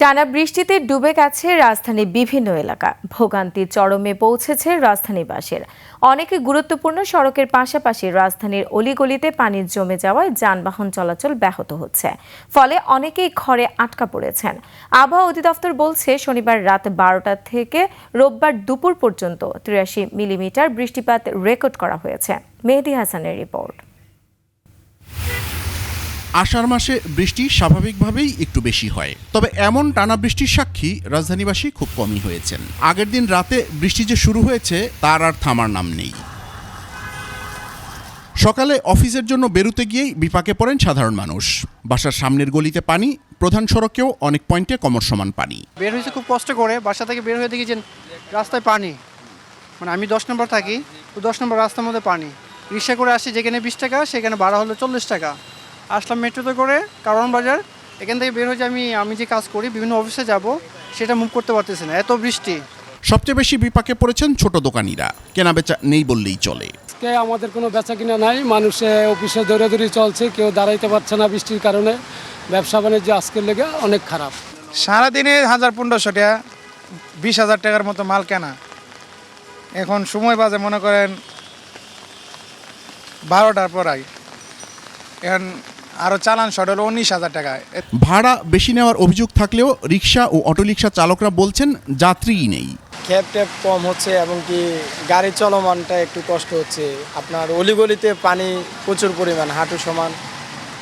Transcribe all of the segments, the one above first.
টানা বৃষ্টিতে ডুবে গেছে রাজধানীর বিভিন্ন এলাকা। ভোগান্তি চরমে পৌঁছেছে রাজধানীবাসীর। অনেক গুরুত্বপূর্ণ সড়কের পাশাপাশি রাজধানীর অলিগলিতে পানি জমে যাওয়ায় যানবাহন চলাচল ব্যাহত হচ্ছে। ফলে অনেকেই ঘরে আটকা পড়েছেন। আবহাওয়া অধিদপ্তর বলছে, শনিবার রাত 12টা থেকে রোববার দুপুর পর্যন্ত 83 মিলিমিটার বৃষ্টিপাত রেকর্ড করা হয়েছে। মেহেদী হাসানের রিপোর্ট। আষাঢ় মাসে বৃষ্টি স্বাভাবিকভাবেই একটু বেশি হয়, তবে এমন টানা বৃষ্টির সাক্ষী রাজধানীবাসী খুব কমই হয়েছেন। আগের দিন রাতে বৃষ্টি যে শুরু হয়েছে তার আর থামার নাম নেই। সকালে অফিসের জন্য বেরোতে গিয়েই বিপাকে পড়েন সাধারণ মানুষ। বাসার সামনের গলিতে পানি, প্রধান সড়কেও অনেক পয়েন্টে কমরসমান পানি। বের হয়েছে খুব কষ্ট করে, বাসা থেকে বের হয়ে দেখি যে রাস্তায় পানি। মানে আমি 10 নম্বর থাকি, তো 10 নম্বর রাস্তার মধ্যে পানি। রিক্সা করে আসি, যেখানে 20 টাকা সেখানে ভাড়া হলো 40 টাকা। আসলাম মেট্রোতে করে কারণ বাজার। এখান থেকে বের হয়ে আমি যে কাজ করি, বিভিন্ন অফিসে যাব, সেটা মুভ করতে পারতেছি না, এত বৃষ্টি। সবচেয়ে বেশি বিপাকে পড়েছেন ছোট দোকানিরা। কেনাবেচা নেই বললেই চলে। আমাদের কোনো বেচা কিনা নাই, মানুষে অফিসে দৌড়াদৌড়ি চলছে, কেউ দাঁড়াইতে পারছে না বৃষ্টির কারণে। ব্যবসা বাণিজ্য আজকের লেগে অনেক খারাপ। সারাদিনে 1500 টাকা, 20,000 টাকার মতো মাল কেনা। এখন সময় বাজে মনে করেন 12টার পরাই, এখন আরও চালান শর্ট হলো 19,000 টাকা। ভাড়া বেশি নেওয়ার অভিযোগ থাকলেও রিকশা ও অটোরিকশা চালকরা বলছেন যাত্রীই নেই। ক্যাব ট্যাব কম হচ্ছে এবং কি গাড়ি চলমানটা একটু কষ্ট হচ্ছে। আপনার অলিগলিতে পানি প্রচুর পরিমাণ, হাঁটু সমান,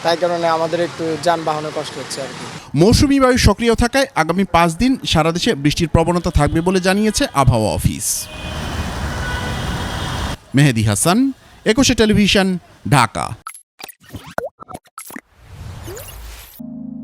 তাই কারণে আমাদের একটু যানবাহনে কষ্ট হচ্ছে আর কি। মৌসুমী বায়ু সক্রিয় থাকায় আগামী 5 দিন সারা দেশে বৃষ্টির প্রবণতা থাকবে বলে জানিয়েছে আবহাওয়া অফিস। মেহেদী হাসান, 21 টেলিভিশন, ঢাকা।